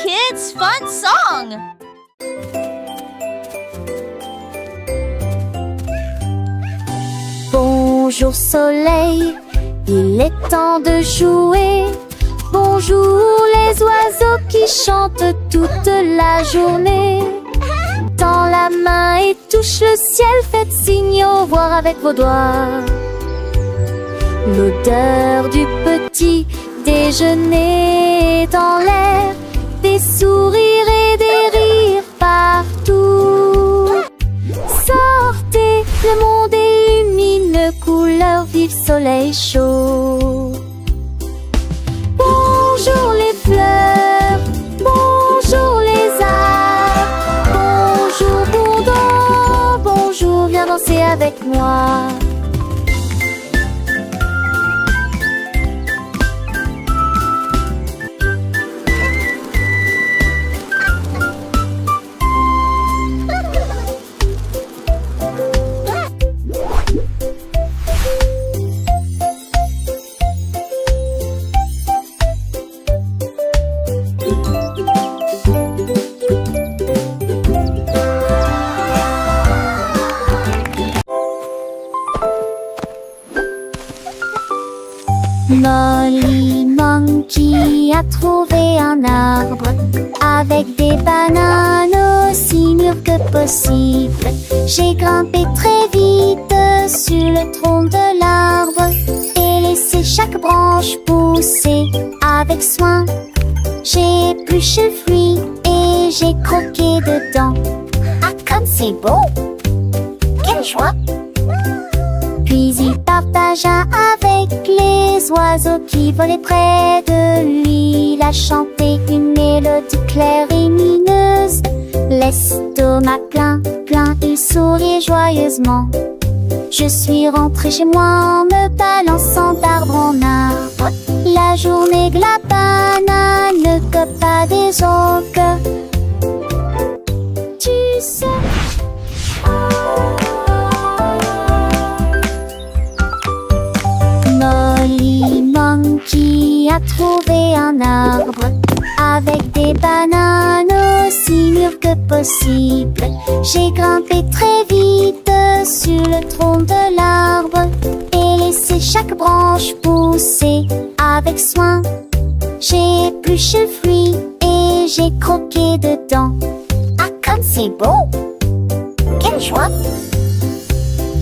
kids' fun song! Bonjour soleil, il est temps de jouer. Bonjour les oiseaux qui chantent toute la journée. Tends la main et touche le ciel, faites signe au revoir avec vos doigts. L'odeur du petit déjeuner dans l'air, des sourires et des rires partout. Sortez, le monde est lumineux, couleur vive, soleil chaud. Bonjour les fleurs, bonjour les arbres, bonjour bourdon, bonjour, viens danser avec moi. Molly Monkey a trouvé un arbre avec des bananes aussi mûres que possible. J'ai grimpé très vite sur le tronc de l'arbre et laissé chaque branche pousser avec soin. J'ai épluché le fruit et j'ai croqué dedans. Ah, comme c'est beau! Quelle joie! Puis il partagea avec les oiseaux qui volaient près de lui. Il a chanté une mélodie claire et lumineuse. L'estomac plein, il sourit joyeusement. Je suis rentrée chez moi en me balançant d'arbre en arbre. La journée de la banane que pas des autres. Tu sais. Molly Monkey a trouvé un arbre avec des bananes aussi mûres que possible. J'ai grimpé très vite sur le tronc de l'arbre et laissé chaque branche pousser avec soin. J'ai épluché le fruit et j'ai croqué dedans. Ah, comme c'est beau! Quelle joie!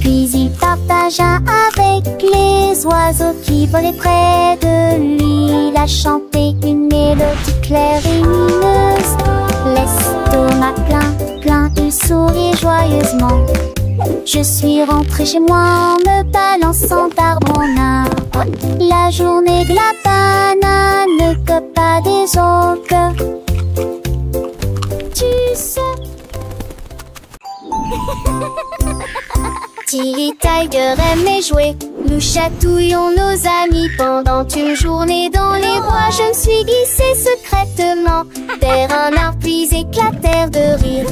Puis il partagea avec les oiseaux qui volaient près de lui. Il a chanté une mélodie claire et lumineuse. L'estomac plein, il sourit joyeusement. Je suis rentrée chez moi en me balançant d'arbre en arbre. La journée de la banane que pas des autres. Tu sais. Tilly Tiger aimait jouer. Nous chatouillons nos amis pendant une journée dans les bois. Je me suis glissée secrètement vers un arbre puis éclatèrent de rire.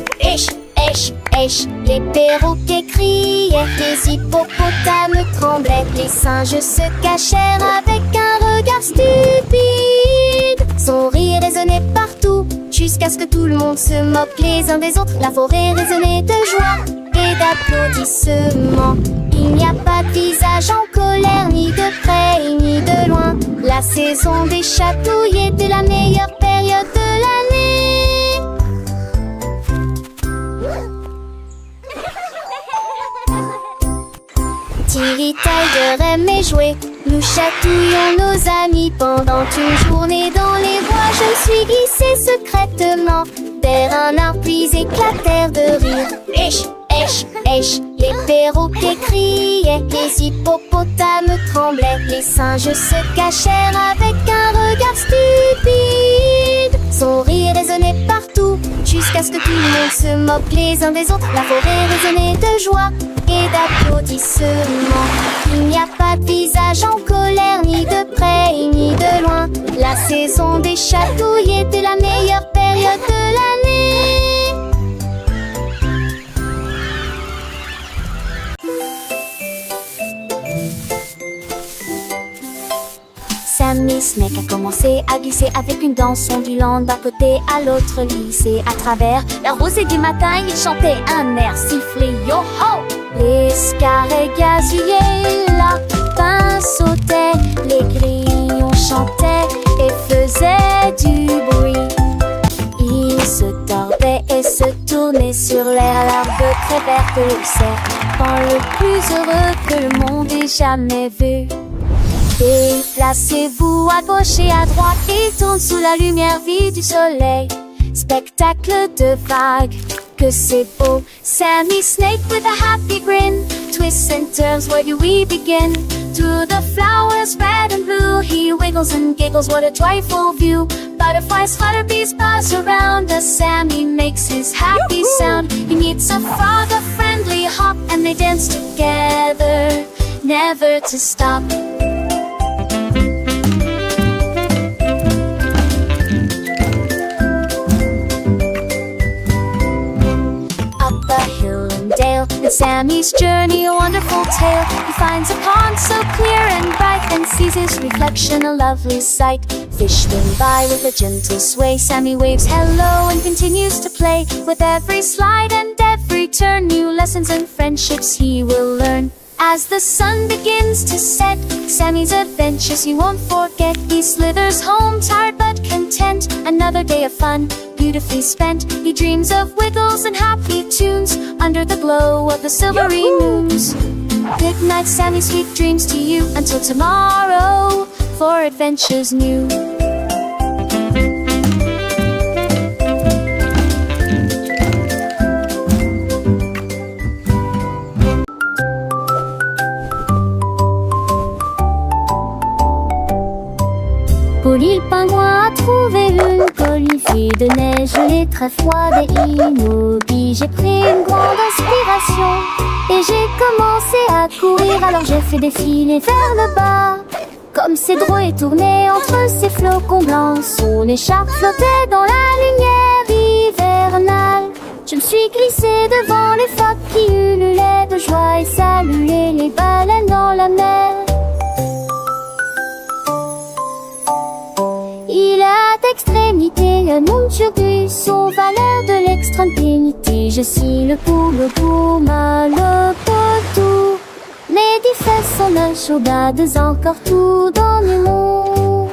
Les perroquets criaient, les hippopotames tremblaient, les singes se cachèrent avec un regard stupide. Son rire résonnait partout, jusqu'à ce que tout le monde se moque les uns des autres. La forêt résonnait de joie et d'applaudissements. Il n'y a pas de visage en colère, ni de près ni de loin. La saison des chatouilles était la meilleure période de l'année. Tilly Tiger aimait jouer. Nous chatouillons nos amis pendant une journée dans les bois. Je me suis glissée secrètement vers un arbre puis éclatèrent de rire. Les perroquets criaient, les hippopotames tremblaient, les singes se cachèrent avec un regard stupide. Son rire résonnait partout, jusqu'à ce que tout le monde se moque les uns des autres. La forêt résonnait de joie et d'applaudissements. Il n'y a pas de visage en colère, ni de près ni de loin. La saison des chatouilles était la meilleure période de l'année. Sam et Snake a commencé à glisser avec une danse ondulant d'un côté à l'autre lycée. À travers la rosée du matin, il chantait un air sifflé yo-ho. Les scarets gazouillaient, lapins sautaient, les grillons chantaient et faisaient du bruit. Ils se tordaient et se tournaient sur l'air, l'herbe très verte le serpent le plus heureux que le monde ait jamais vu. Déplacez-vous à gauche et à droite, il tourne sous la lumière vive du soleil. Spectacle de vagues, que c'est beau. Sammy Snake with a happy grin twists and turns, where do we begin? Through the flowers red and blue, he wiggles and giggles, what a joyful view. Butterflies flutter, bees buzz around as Sammy makes his happy sound. He meets a frog, a friendly hop, and they dance together, never to stop. And Sammy's journey a wonderful tale. He finds a pond so clear and bright, and sees his reflection a lovely sight. Fish swim by with a gentle sway. Sammy waves hello and continues to play. With every slide and every turn, new lessons and friendships he will learn. As the sun begins to set, Sammy's adventures he won't forget. He slithers home tired but content. Another day of fun, beautifully spent. He dreams of wiggles and happy tunes under the glow of the silvery moons. Good night, Sammy, sweet dreams to you. Until tomorrow, for adventures new. Polly le pingouin a trouvé une colifie de neige gelée très froide et immobile. J'ai pris une grande inspiration et j'ai commencé à courir. Alors j'ai fait défiler vers le bas, comme ces drôles et tourné entre ces flocons blancs. Son écharpe flottait dans la lumière hivernale. Je me suis glissée devant les phoques qui ululaient de joie et saluaient les baleines dans la mer. Il a d'extrémité un monde sur buisson, valeur de l'extrême-pénité. Je suis le poule pour le potou. Les 10 fesses sont un chaudades encore tout dans le monde.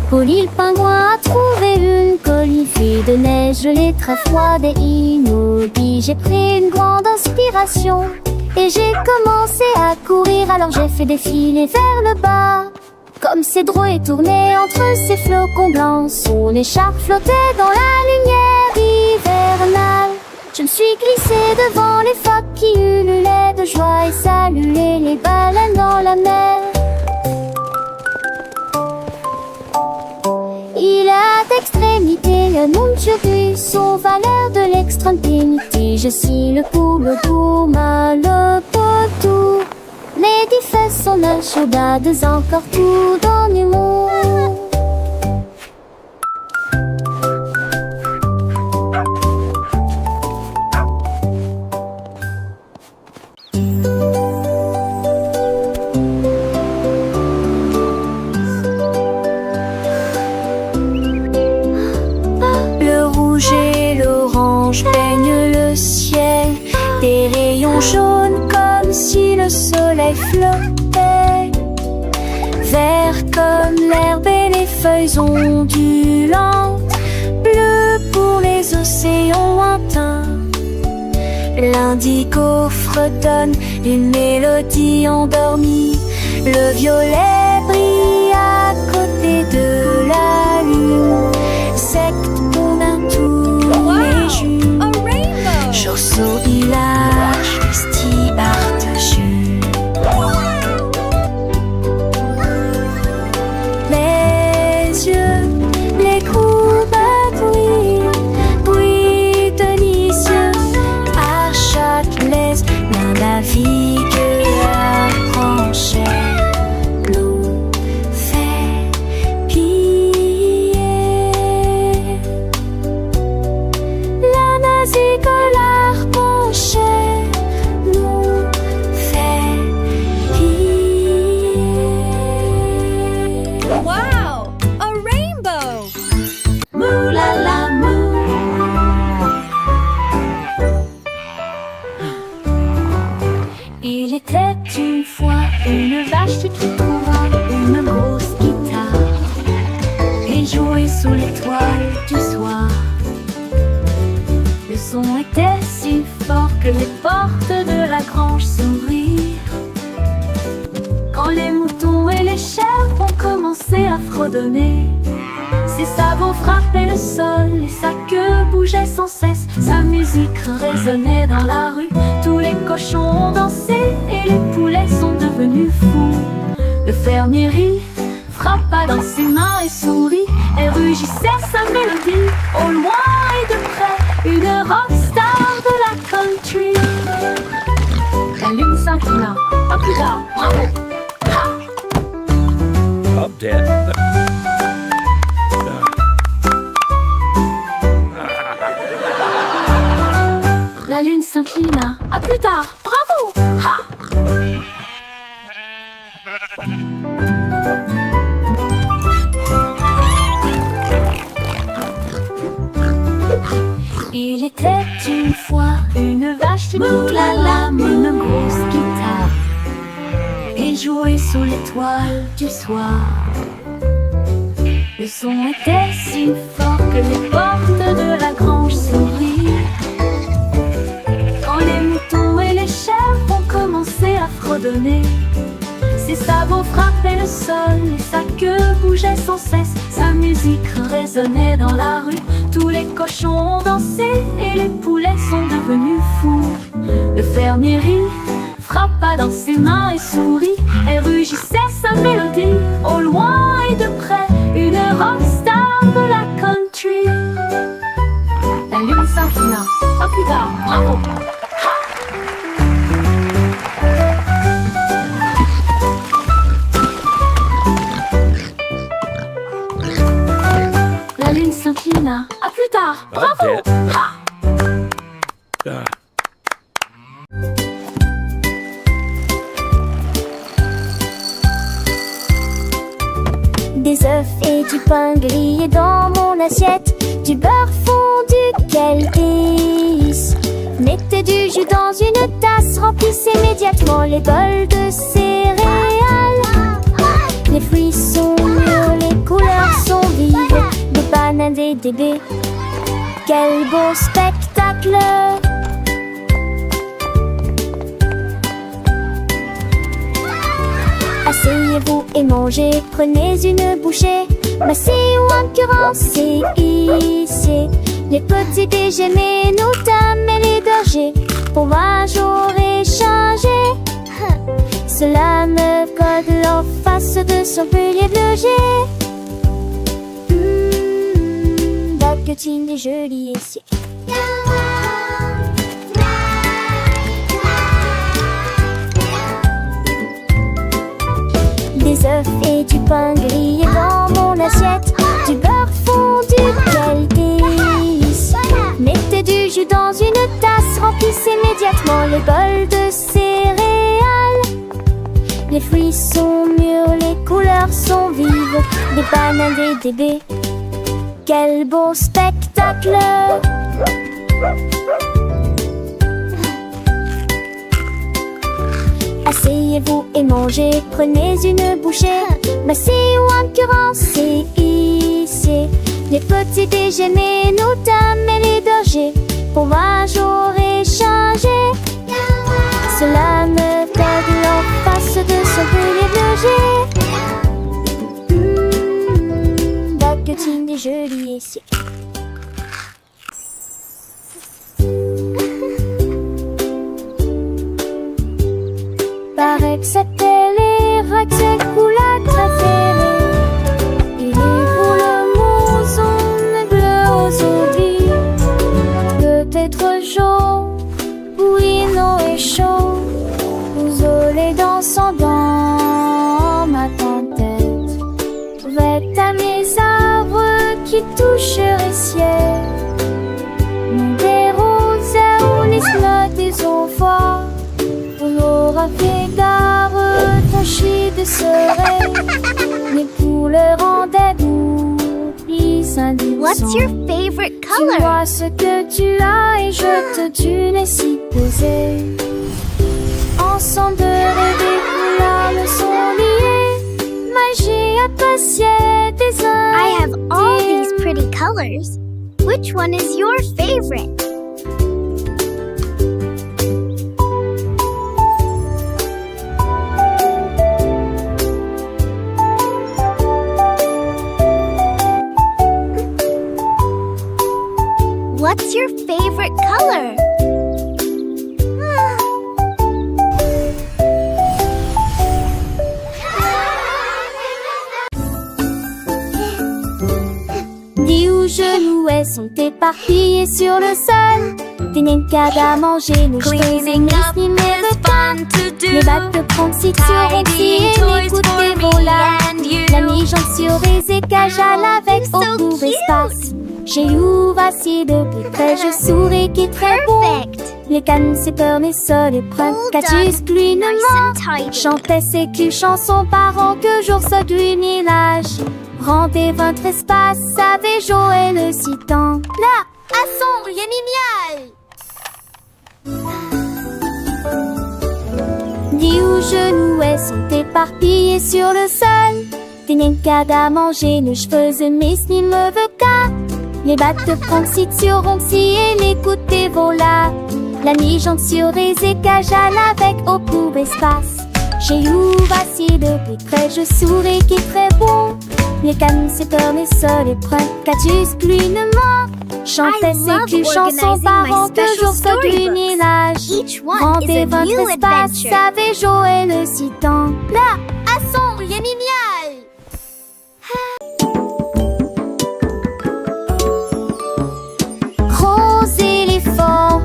Polly le pingouin a trouvé une colifie de neige gelée très froide et immobile. J'ai pris une grande inspiration et j'ai commencé à courir. Alors j'ai fait défiler vers le bas, comme ces drôles et tourné entre ces flocons blancs. Son écharpe flottait dans la lumière hivernale. Je me suis glissée devant les phoques qui ululaient de joie et saluaient les baleines dans la mer. Il a d'extrémité un monde sur buisson, valeur de l'extrême-pénité. Je suis le poule pour le potou. Les 10 fesses sont un chaudades encore tout dans le monde. Peigne le ciel, des rayons jaunes comme si le soleil flottait. Vert comme l'herbe et les feuilles ondulantes, bleu pour les océans lointains. L'indigo fredonne une mélodie endormie. Le violet brille à côté de la lune. Secte pour un tour les jus. Chausseau village, stibard de jus. Les yeux, les courbes bruit délicieux. À chaque laisse, l'un navigue à brancher. L'eau fait pire. et jouer sous l'étoile du soir. Le son était si fort que les portes de la grange s'ouvrirent. Quand les moutons et les chèvres ont commencé à fredonner, ses sabots frappaient le sol et sa queue bougeait sans cesse. Sa musique résonnait dans la rue, tous les cochons ont dansé et les poulets sont devenus fous. Le fermier rit, frappa dans ses mains et sourit, et rugissait sa mélodie. Au loin et de près, une rockstar de la country. La lune s'inclina, pas plus tard, bravo! Up, Dad. La lune s'inclina, à plus tard, bravo! Ha! Il était une fois une vache moulala, une grosse guitare, et jouait sous l'étoile du soir. Le son était si fort que les portes de la grange s'ouvrirent. Quand les moutons et les chèvres ont commencé à fredonner, ses sabots frappaient le sol et sa queue bougeait sans cesse. Sa musique résonnait dans la rue, tous les cochons ont dansé et les poulets sont devenus fous. Le fermier rit, frappa dans ses mains et sourit, et rugissait sa mélodie. Au loin et de près, une rockstar de la country. La lune s'inclina, pas plus tard, bravo! La lune s'inclina, à plus tard, bravo! Ha! Des œufs et du pain grillé dans mon assiette, du beurre fondu, quel délice! Mettez du jus dans une tasse, remplissez immédiatement les bols de céréales. Les fruits sont mûrs, les couleurs sont vives, des bananes, des baies. Quel beau spectacle! Asseyez-vous et mangez, prenez une bouchée. Massez ou encurancez, ici les petits déjeuners, nous dames et les bergers, fromage au réchangé. Cela me colle en face de son pilier de loger. Baguettine et jolie ici. Des œufs et du pain grillé dans mon assiette, du beurre fondu, quel délice! Mettez du jus dans une tasse, remplissez immédiatement les bols de céréales. Les fruits sont mûrs, les couleurs sont vives, des bananes et des baies. Quel beau spectacle! Asseyez-vous et mangez, prenez une bouchée. Massez ou encurancez, ici les petits déjeuners, nous dames et les bergers, fromage au réchangé. Cela me colle en face de son pilier de loger. Baguettine et jolie ici. Paraît que c'était les vagues coulades préférées. Il est pour le mouson bleu aujourd'hui, peut-être jaune, bouillant et chaud, isolé dansant dans ma tête. Vête à mes arbres qui toucheraient ciel, des roses ou les slots des enfants. L'aura fait d'arbres tachés de soleil, mais pour le rendez-vous, plus indulgent. What's your favorite Tu color? vois ce que tu as et je te tue si posé. Ensemble de rêver, couleurs me sont liées. Magie appréciée des uns. I have all colors. Which one is your favorite? What's your favorite color? Dis où genoux sont éparpillés sur le sol. Des nencades à manger, nos cheveux ni ne pas. Les battes de pronciture aussi et les coups de voilà. La mi-jambe sur les écages à l'avec au court espace. J'ai eu vacillé de plus près, je souris qui est très beau. Les cannes, c'est peur, mais ça les prend. Qu'as-tu excluellement? Chantait ses culs chansons parents que jour ça du village. Rendez votre espace, savez jouer le citant. Là, à son, rien Dis où genoux sont éparpillés sur le sol. Des nencades à manger, nos cheveux mais ni me veut qu'à. Les battes de pronciture aussi et les coups de voilà. La mi-jambe sur les écages à l'avec au court espace. J'ai eu vacillé de plus près, je souris qui est très beau. Les cannes, c'est peur, mais ça les prend. Qu'as-tu excluellement? Chantait ses culs chansons parents que jour ça du village. Rendez votre espace, savez jouer le citant. Là, à son, rien Gros éléphant,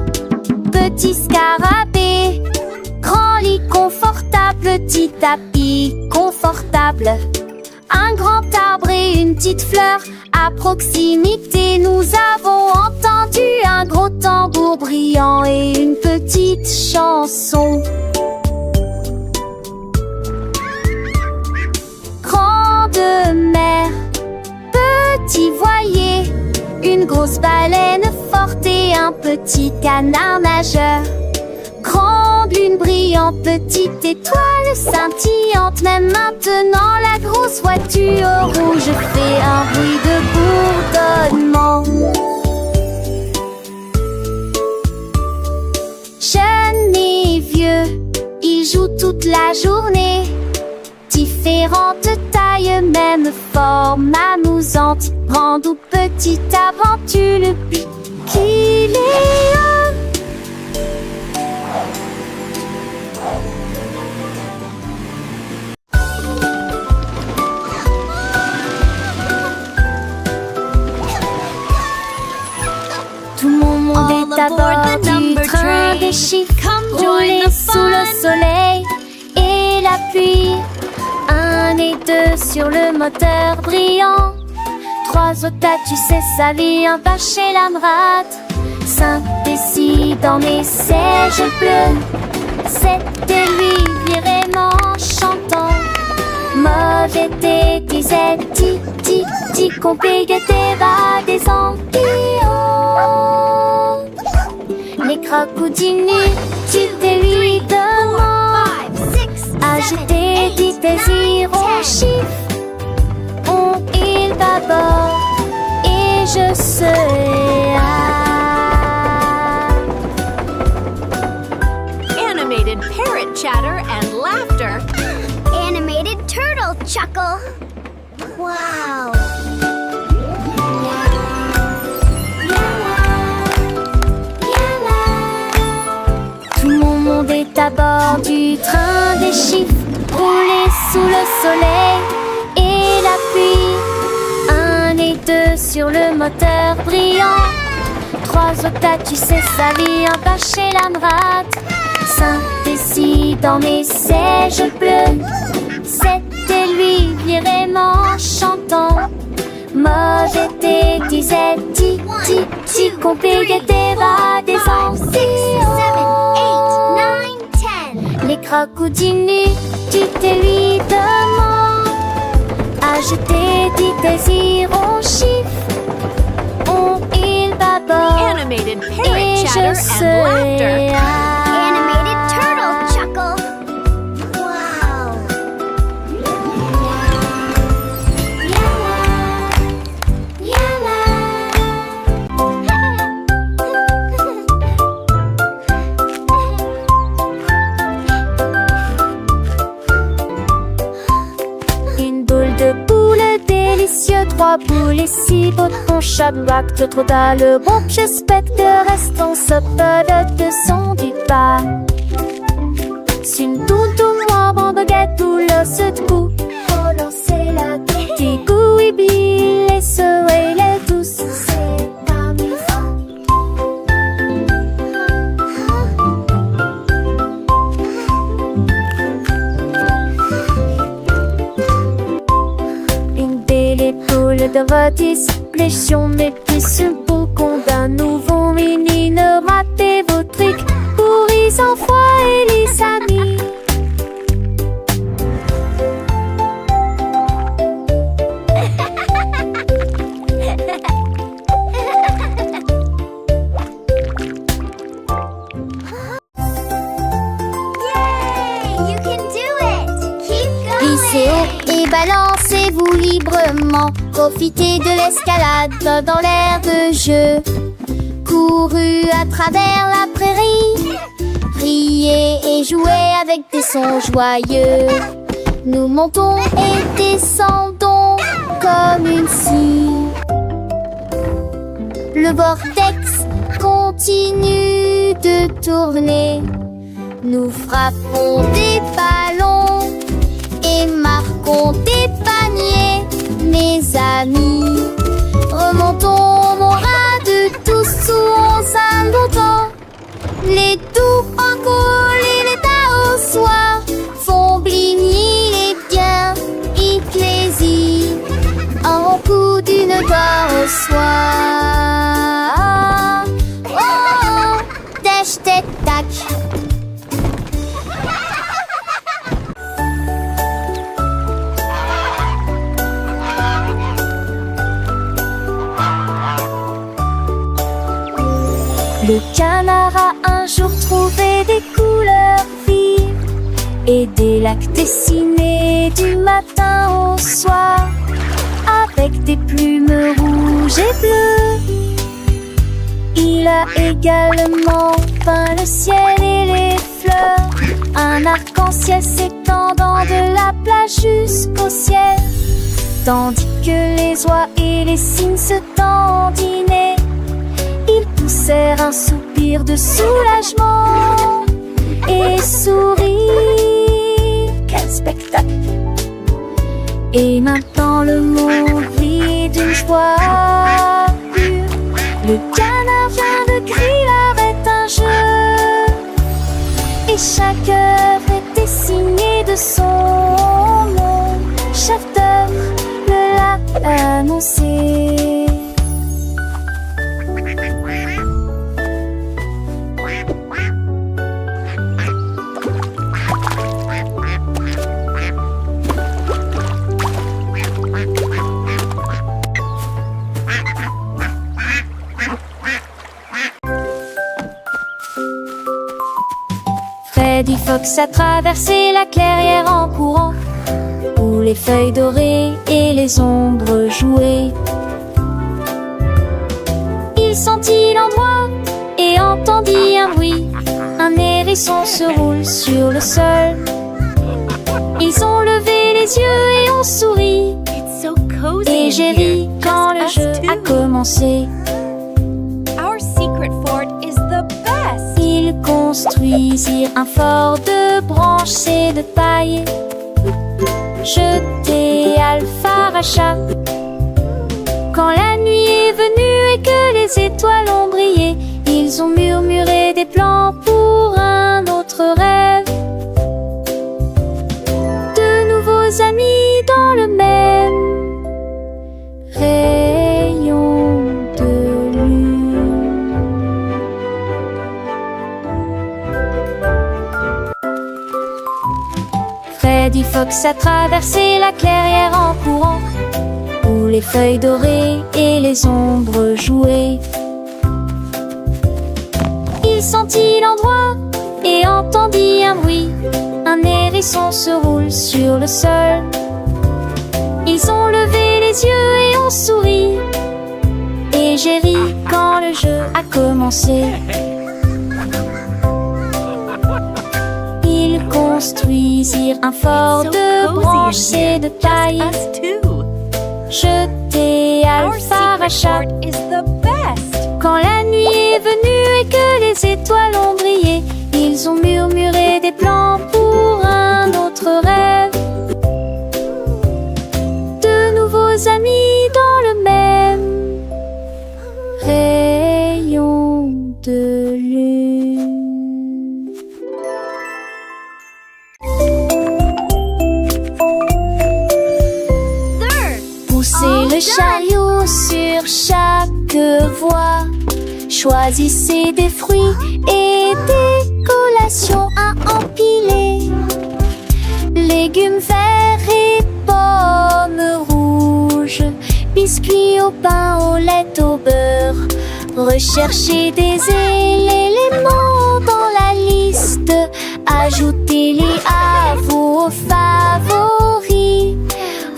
petit scarabée, grand lit confortable, petit tapis confortable. Un grand arbre et une petite fleur, à proximité nous avons entendu un gros tambour brillant et une petite chanson. Grande mer, petit voilier, une grosse baleine forte et un petit canard nageur. Grande lune brillante, petite étoile scintillante. Même maintenant la grosse voiture rouge fait un bruit de bourdonnement. Jeunes et vieux, ils jouent toute la journée. Différentes tailles, même forme amusante. Grande ou petite aventure, le but qu'il est un. Tout mon monde est à bord du train des chiffres, roulé sous le soleil et la pluie. 1 et 2 sur le moteur brillant. 3 au tas, tu sais, ça vient pas chez la rate. 5 et 6 dans mes sièges bleus. 7 et 8 vraiment chantant. Mauvais thé, disait ti, ti, qu'on payait des anguilles. Les crocodilles, tu t'es lui demande. Agiter, dit désirons chiffres. On il d'abord et je serai Animated parrot chatter and laughter. Animated turtle chuckle. Wow. Tout mon monde est à bord du train des chiffres, roulé sous le soleil et la pluie. 1 et 2 sur le moteur brillant. 3 au tas, tu sais, ça vient pas chez la rate. 5 et 6 dans mes sièges bleus. 7 et 8 vraiment chantant. Mauvais thé, disait ti, qu'on payait des anguilles. Les crocodiles, tu t'es lui demande. Agiter, dit désirons chiffres. On il d'abord Animated et parrot je chatter and serai laughter. Animated turtle chuckle. Wow. ici, ton Shadrach, de trop tard, le bon j'especte, restons sapade de son du pas. Sin tout moi, bon baguette, tout le se coup, relancer la tête, qui couille, les soleils, les douces, c'est amusant. Une belle épaule de votre expression, mais plus un peu qu'on d'un nouveau menine, ratez vos trucs, pourris sans foi et les amis. Yay! You can do it! Keep going! Glissez haut et balancez-vous librement. Profitez de l'escalade dans l'air de jeu. Courez à travers la prairie. Riez et jouez avec des sons joyeux. Nous montons et descendons comme une scie. Le vortex continue de tourner. Nous frappons des ballons et marquons des paniers, mes amis. Remontons mon rat de tous sous un bouton. Les doux encours et les tas au soir font bligner les biens ecclésies. En coup d'une gloire au soir. Oh, oh, dash, tac, tac. Le canard a un jour trouvé des couleurs vives et des lacs dessinés du matin au soir avec des plumes rouges et bleues. Il a également peint le ciel et les fleurs, un arc-en-ciel s'étendant de la plage jusqu'au ciel, tandis que les oies et les cygnes se dandinaient. Ils poussèrent un soupir de soulagement et sourirent. Quel spectacle! Et maintenant le monde rit d'une joie pure. Le canard vient de crier arrête un jeu, et chaque œuvre est dessinée de son nom. Chef d'œuvre le l'a annoncé. Freddy Fox a traversé la clairière en courant, où les feuilles dorées et les ombres jouaient. Il sentit l'endroit et entendit un bruit. Un hérisson se roule sur le sol. Ils ont levé les yeux et ont souri. Et j'ai ri quand le jeu a commencé. Ils construisirent un fort de branches et de paille, jeté Alpharacha. Quand la nuit est venue et que les étoiles ont brillé, ils ont murmuré des plans pour un autre rêve. De nouveaux amis dans le même rayon de lune. Freddy Fox a traversé la clairière en courant, où les feuilles dorées et les ombres jouaient. Il sentit l'endroit et entendit un bruit. Un hérisson se roule sur le sol. Ils ont levé les yeux et ont souri. Et j'ai ri quand le jeu a commencé. Ils construisirent un fort de branches et de paille, jeté Alpha Rachat. is the best. Quand la nuit est venue et que les étoiles ont brillé, ils ont murmuré des plans pour un autre rêve. De nouveaux amis dans le même rayon de lune. Poussez le chariot sur chaque voie. Choisissez des fruits et des collations à empiler. Légumes verts et pommes rouges, biscuits au pain, au lait, au beurre. Recherchez des éléments dans la liste. Ajoutez-les à vos favoris.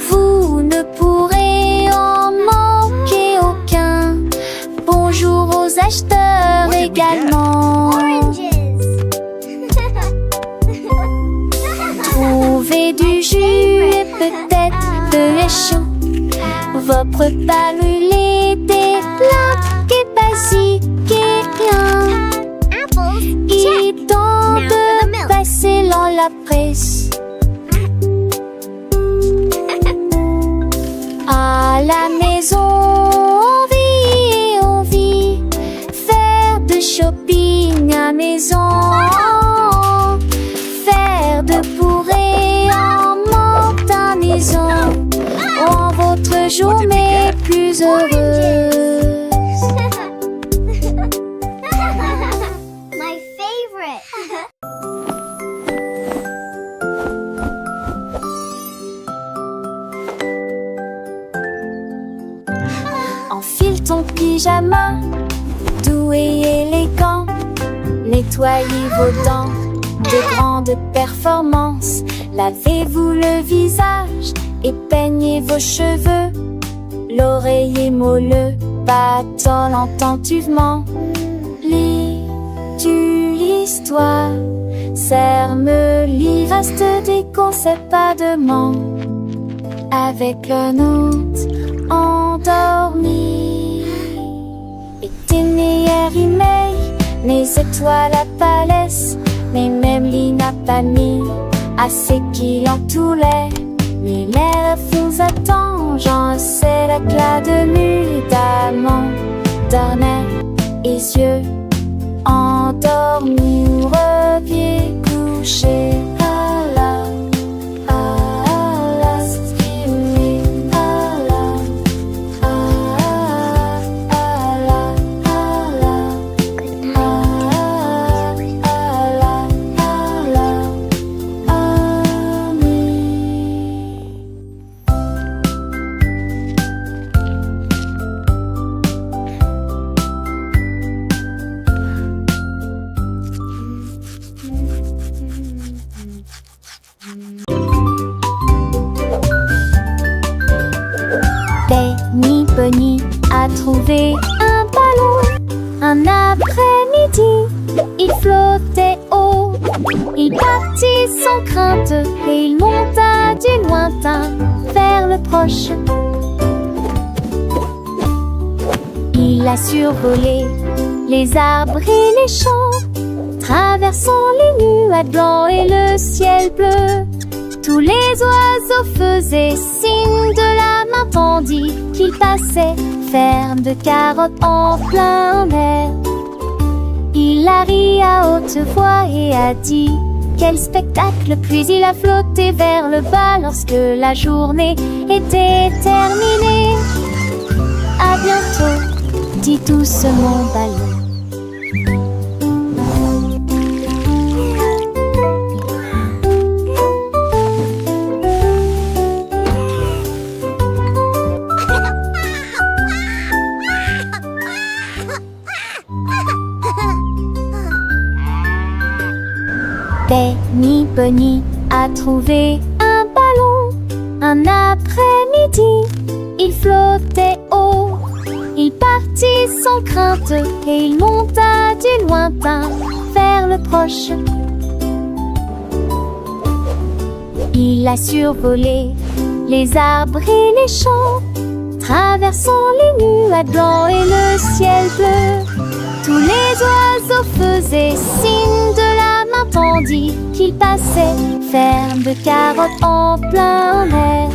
Vous ne pourrez en manquer aucun. Bonjour aux acheteurs également. Trouvez du jus et peut-être de lait chaud. Vos repas brûlés, des plats et basiques et bien. Il est temps de passer dans la presse. À la maison, on vit, faire de shopping à maison, faire de bourrées en manque à maison, rend votre journée plus heureuse. My favorite. Enfile ton pyjama, doux et élégant. Nettoyez vos dents de grande performance. Lavez-vous le visage et peignez vos cheveux. L'oreiller moelleux battant attentivement. Lis-tu l'histoire? Serre-me-lit, reste des conseils pas de ment. Avec le nôtre endormi. Et tes meilleurs emails, mes étoiles à palès, mes mêmes lignes à palmis, assez qui en tout l'air. Mais l'air vous attend, j'en sais l'éclat de nuit d'amant, d'arnais et yeux endormis ou reviez coucher. Bunny a trouvé un ballon. Un après-midi, il flottait haut. Il partit sans crainte et il monta du lointain vers le proche. Il a survolé les arbres et les champs, traversant les nuages blancs et le ciel bleu. Tous les oiseaux faisaient signe de la main tandis qu'il passait, ferme de carottes en plein air. Il a ri à haute voix et a dit quel spectacle, puis il a flotté vers le bas lorsque la journée était terminée. À bientôt, dit doucement ballon. Bunny a trouvé un ballon. Un après-midi, il flottait haut. Il partit sans crainte et il monta du lointain vers le proche. Il a survolé les arbres et les champs, Traversant les nuages blancs et le ciel bleu, tous les oiseaux faisaient signe de la main tandis qu'ils passaient, ferme de carottes en plein air.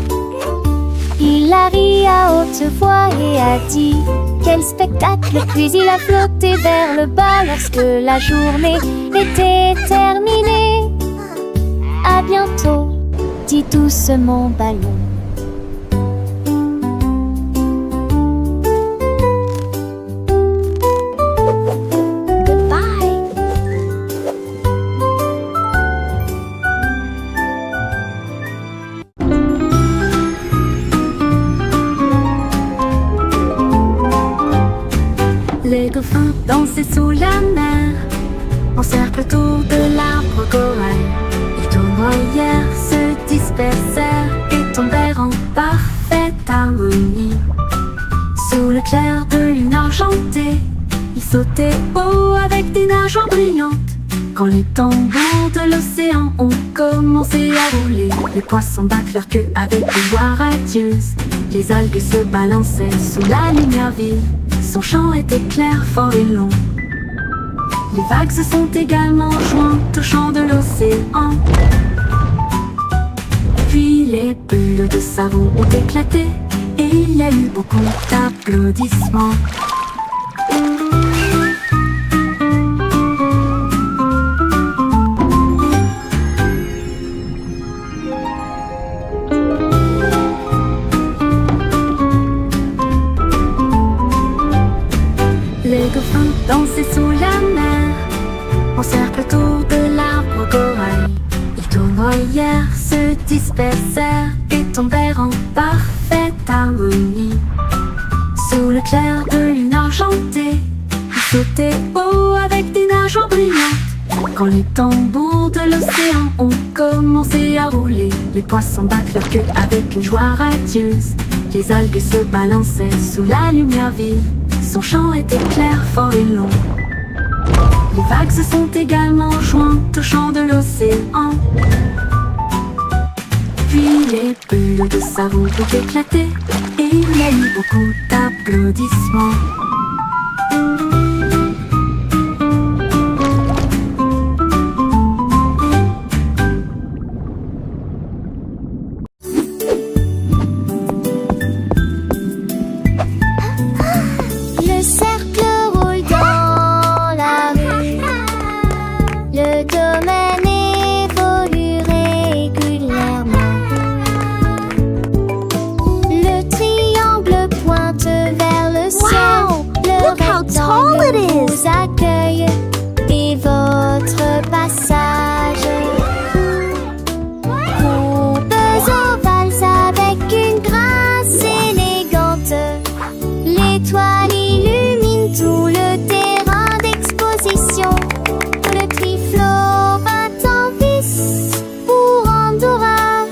Il a ri à haute voix et a dit: quel spectacle! Puis il a flotté vers le bas lorsque la journée était terminée. À bientôt, dit doucement Ballon. Les dauphins dansaient sous la mer, en cercle autour de l'arbre corail. Les tournoyères se dispersèrent et tombèrent en parfaite harmonie. Sous le clair de lune argentée, ils sautaient haut avec des nageoires brillantes. Quand les tambours de l'océan ont commencé à rouler, les poissons battent leur queue avec une voix radieuse. Les algues se balançaient sous la lumière vive. Son chant était clair, fort et long. Les vagues se sont également jointes au chant de l'océan. Puis les bulles de savon ont éclaté et il y a eu beaucoup d'applaudissements. Les dauphins dansaient sous la mer, en cercle autour de l'arbre corail. Les tournoyères se dispersèrent et tombèrent en parfaite harmonie. Sous le clair de lune argentée, ils sautaient haut avec des nageoires brillantes. Quand les tambours de l'océan ont commencé à rouler, les poissons battent leur queue avec une joie radieuse. Les algues se balançaient sous la lumière vive. Son chant était clair, fort et long. Les vagues se sont également jointes au chant de l'océan. Puis les bulles de savon ont éclaté et il y a eu beaucoup d'applaudissements. Vous accueille et votre passage. Courbes ovales avec une grâce élégante. L'étoile illumine tout le terrain d'exposition. Le triflot bat en vis pour Andorra.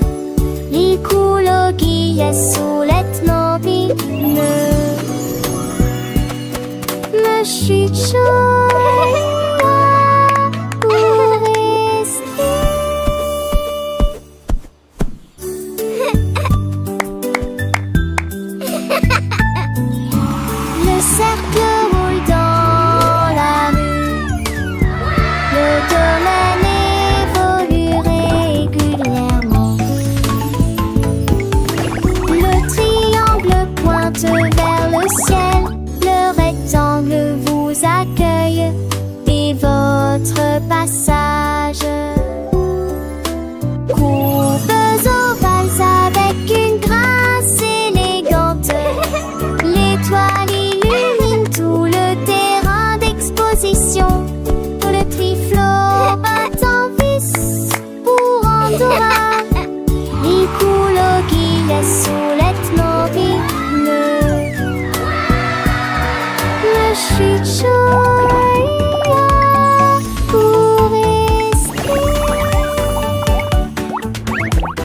Il coule au guillet sous l'ethnopi. Me chuchote pour rester. Le cercle roule dans la rue. Le domaine évolue régulièrement. Le triangle pointe vers le ciel. Le rectangle vous accueille et votre passage. Courbes ovales avec une grâce élégante. L'étoile illumine tout le terrain d'exposition. Le triflot bat en vis pour Andorra. Il coule au guillet sous l'ethnopi. Me chuchote.